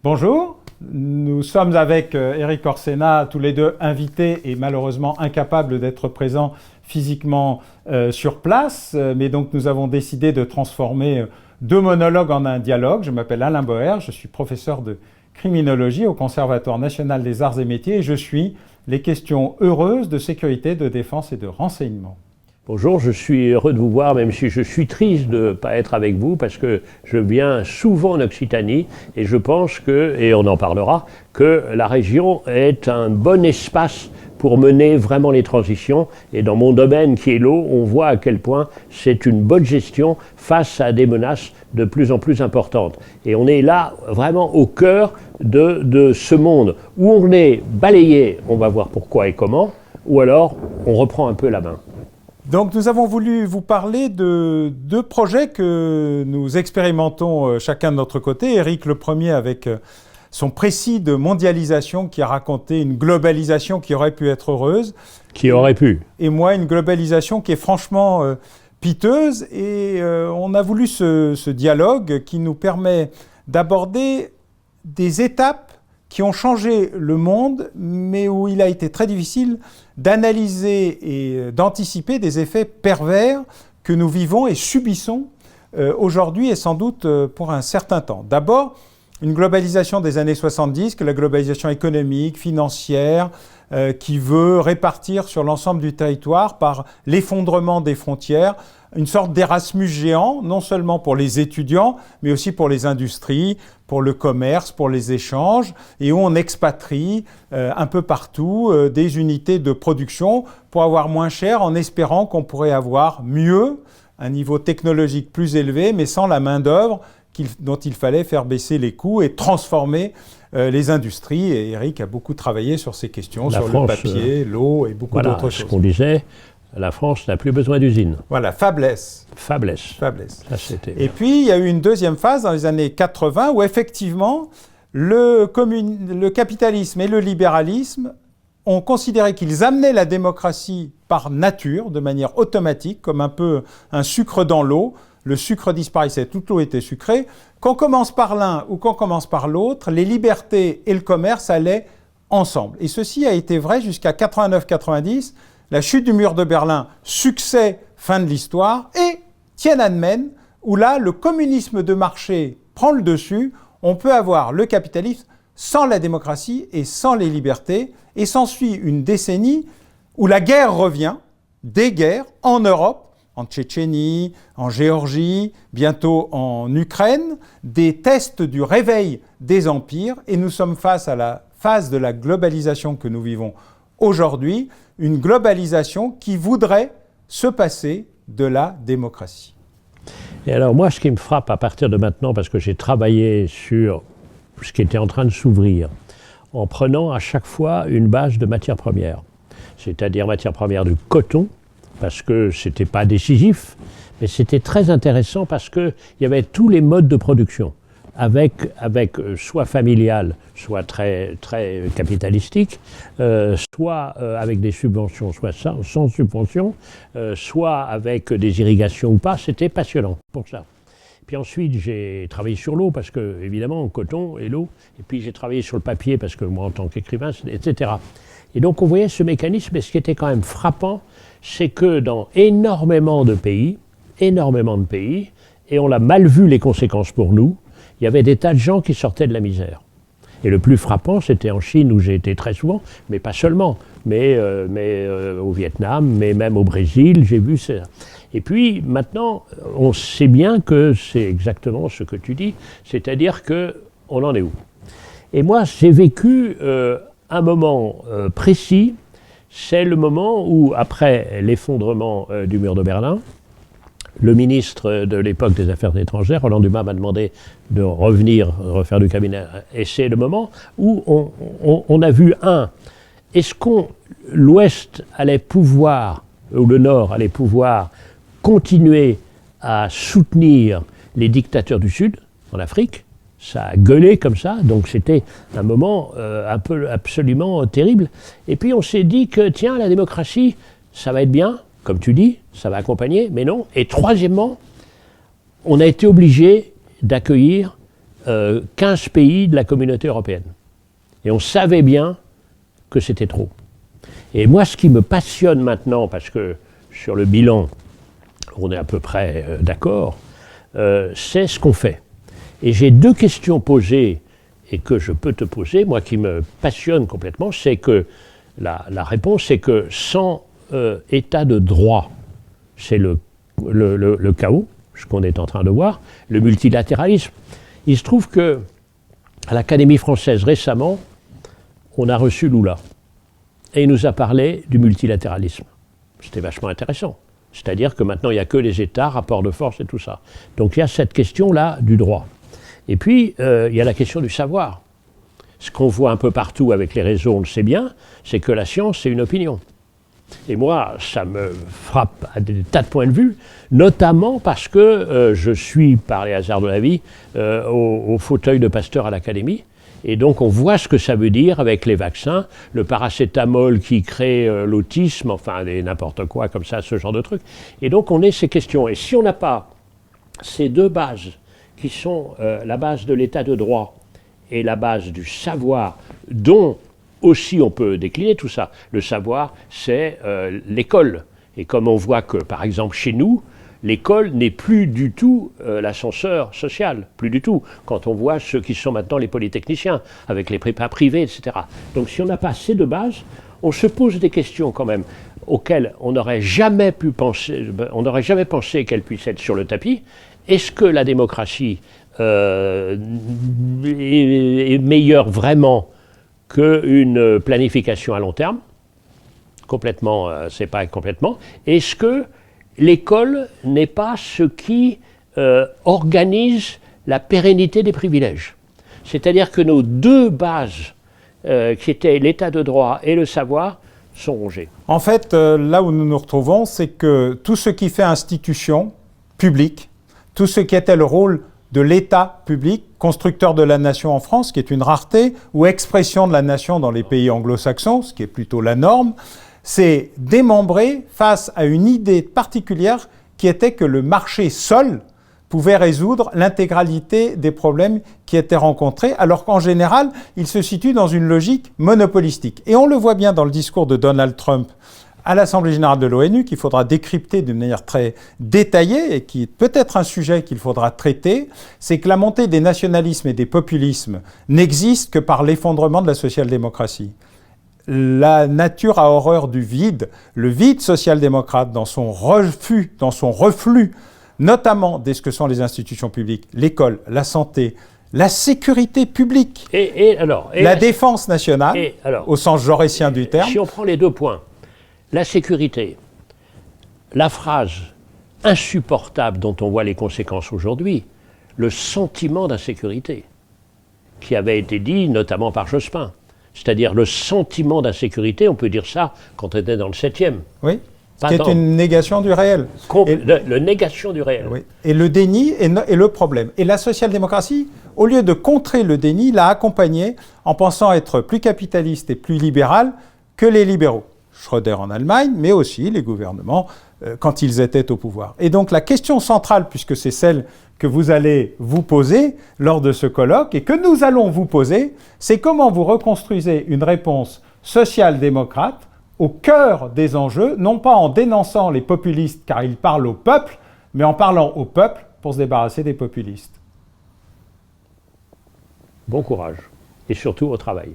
Bonjour, nous sommes avec Éric Orsena, tous les deux invités et malheureusement incapables d'être présents physiquement sur place. Mais donc nous avons décidé de transformer deux monologues en un dialogue. Je m'appelle Alain Boer, je suis professeur de criminologie au Conservatoire national des arts et métiers et je suis les questions heureuses de sécurité, de défense et de renseignement. Bonjour, je suis heureux de vous voir, même si je suis triste de ne pas être avec vous, parce que je viens souvent en Occitanie, et je pense que, et on en parlera, que la région est un bon espace pour mener vraiment les transitions. Et dans mon domaine qui est l'eau, on voit à quel point c'est une bonne gestion face à des menaces de plus en plus importantes. Et on est là vraiment au cœur de ce monde, où on est balayé, on va voir pourquoi et comment, ou alors on reprend un peu la main. Donc nous avons voulu vous parler de deux projets que nous expérimentons chacun de notre côté. Éric le premier avec son précis de mondialisation qui a raconté une globalisation qui aurait pu être heureuse. Qui aurait pu. Et moi une globalisation qui est franchement piteuse. Et on a voulu ce dialogue qui nous permet d'aborder des étapes qui ont changé le monde, mais où il a été très difficile d'analyser et d'anticiper des effets pervers que nous vivons et subissons aujourd'hui et sans doute pour un certain temps. D'abord, une globalisation des années 70, que la globalisation économique, financière, qui veut répartir sur l'ensemble du territoire par l'effondrement des frontières, une sorte d'Erasmus géant, non seulement pour les étudiants, mais aussi pour les industries, pour le commerce, pour les échanges, et où on expatrie un peu partout des unités de production pour avoir moins cher, en espérant qu'on pourrait avoir mieux, un niveau technologique plus élevé, mais sans la main-d'œuvre dont il fallait faire baisser les coûts et transformer les industries. Et Éric a beaucoup travaillé sur ces questions, sur le papier, l'eau et beaucoup d'autres choses. Ce qu'on disait, la France n'a plus besoin d'usines. Voilà, fabless. Fabless. Ça, et puis, il y a eu une deuxième phase dans les années 80 où effectivement, le capitalisme et le libéralisme ont considéré qu'ils amenaient la démocratie par nature, de manière automatique, comme un peu un sucre dans l'eau. Le sucre disparaissait, toute l'eau était sucrée. Qu'on commence par l'un ou qu'on commence par l'autre, les libertés et le commerce allaient ensemble. Et ceci a été vrai jusqu'à 89-90, la chute du mur de Berlin, succès, fin de l'histoire, et Tiananmen, où là, le communisme de marché prend le dessus. On peut avoir le capitalisme sans la démocratie et sans les libertés, et s'ensuit une décennie où la guerre revient, des guerres en Europe, en Tchétchénie, en Géorgie, bientôt en Ukraine, des tests du réveil des empires, et nous sommes face à la phase de la globalisation que nous vivons aujourd'hui, une globalisation qui voudrait se passer de la démocratie. Et alors moi, ce qui me frappe à partir de maintenant, parce que j'ai travaillé sur ce qui était en train de s'ouvrir, en prenant à chaque fois une base de matières premières, c'est-à-dire matières premières du coton, parce que ce n'était pas décisif, mais c'était très intéressant parce qu'il y avait tous les modes de production, avec soit familial, soit très, très capitalistique, soit avec des subventions, soit sans subventions, soit avec des irrigations ou pas. C'était passionnant pour ça. Puis ensuite, j'ai travaillé sur l'eau, parce que, évidemment, coton et l'eau, et puis j'ai travaillé sur le papier, parce que moi, en tant qu'écrivain, etc. Et donc, on voyait ce mécanisme, et ce qui était quand même frappant, c'est que dans énormément de pays, et on l'a mal vu les conséquences pour nous, il y avait des tas de gens qui sortaient de la misère. Et le plus frappant, c'était en Chine, où j'ai été très souvent, mais pas seulement, mais au Vietnam, mais même au Brésil, j'ai vu ça. Et puis, maintenant, on sait bien que c'est exactement ce que tu dis, c'est-à-dire qu'on en est où? Et moi, j'ai vécu un moment précis, c'est le moment où, après l'effondrement du mur de Berlin, le ministre de l'époque des Affaires étrangères, Roland Dumas, m'a demandé de revenir refaire du cabinet. Et c'est le moment où on a vu est-ce que l'Ouest allait pouvoir, ou le Nord allait pouvoir, continuer à soutenir les dictateurs du Sud, en Afrique. Ça a gueulé comme ça, donc c'était un moment un peu absolument terrible. Et puis on s'est dit que, tiens, la démocratie, ça va être bien, comme tu dis, ça va accompagner, mais non. Et troisièmement, on a été obligé d'accueillir 15 pays de la communauté européenne. Et on savait bien que c'était trop. Et moi, ce qui me passionne maintenant, parce que sur le bilan, on est à peu près d'accord, c'est ce qu'on fait. Et j'ai 2 questions posées et que je peux te poser, moi qui me passionne complètement, c'est que la réponse, c'est que sans état de droit, c'est le chaos, ce qu'on est en train de voir, le multilatéralisme. Il se trouve que à l'Académie française récemment, on a reçu Lula. Et il nous a parlé du multilatéralisme. C'était vachement intéressant. C'est-à-dire que maintenant, il n'y a que les États, rapports de force et tout ça. Donc il y a cette question-là du droit. Et puis, il y a la question du savoir. Ce qu'on voit un peu partout avec les réseaux, on le sait bien, c'est que la science, c'est une opinion. Et moi, ça me frappe à des tas de points de vue, notamment parce que je suis, par les hasards de la vie, au fauteuil de Pasteur à l'Académie. Et donc on voit ce que ça veut dire avec les vaccins, le paracétamol qui crée l'autisme, enfin n'importe quoi comme ça, ce genre de trucs. Et donc on a ces questions. Et si on n'a pas ces 2 bases, qui sont la base de l'état de droit et la base du savoir, dont aussi on peut décliner tout ça. Le savoir, c'est l'école. Et comme on voit que, par exemple, chez nous, l'école n'est plus du tout l'ascenseur social, plus du tout, quand on voit ceux qui sont maintenant les polytechniciens, avec les prépas privés, etc. Donc si on n'a pas ces 2 bases, on se pose des questions quand même, auxquelles on n'aurait jamais pu penser, on n'aurait jamais pensé qu'elles puissent être sur le tapis. Est-ce que la démocratie est meilleure vraiment qu'une planification à long terme? Complètement, c'est pas complètement. Est-ce que l'école n'est pas ce qui organise la pérennité des privilèges? C'est-à-dire que nos 2 bases, qui étaient l'état de droit et le savoir, sont rongées. En fait, là où nous nous retrouvons, c'est que tout ce qui fait institution publique, tout ce qui était le rôle de l'État public, constructeur de la nation en France, qui est une rareté, ou expression de la nation dans les pays anglo-saxons, ce qui est plutôt la norme, c'est démembré face à une idée particulière qui était que le marché seul pouvait résoudre l'intégralité des problèmes qui étaient rencontrés, alors qu'en général, il se situe dans une logique monopolistique. Et on le voit bien dans le discours de Donald Trump à l'Assemblée générale de l'ONU, qu'il faudra décrypter d'une manière très détaillée et qui est peut-être un sujet qu'il faudra traiter, c'est que la montée des nationalismes et des populismes n'existe que par l'effondrement de la social-démocratie. La nature a horreur du vide. Le vide social-démocrate, dans son refus, notamment de ce que sont les institutions publiques, l'école, la santé, la sécurité publique, la défense nationale, au sens jaurétien du terme. Si on prend les 2 points, la sécurité, la phrase insupportable dont on voit les conséquences aujourd'hui, le sentiment d'insécurité, qui avait été dit notamment par Jospin. C'est-à-dire le sentiment d'insécurité, on peut dire ça quand on était dans le 7e. Oui, qui est une négation du réel. Le négation du réel. Oui. Et le déni est le problème. Et la social-démocratie, au lieu de contrer le déni, l'a accompagné en pensant être plus capitaliste et plus libéral que les libéraux. Schröder en Allemagne, mais aussi les gouvernements quand ils étaient au pouvoir. Et donc la question centrale, puisque c'est celle que vous allez vous poser lors de ce colloque et que nous allons vous poser, c'est comment vous reconstruisez une réponse social-démocrate au cœur des enjeux, non pas en dénonçant les populistes car ils parlent au peuple, mais en parlant au peuple pour se débarrasser des populistes. Bon courage et surtout au travail.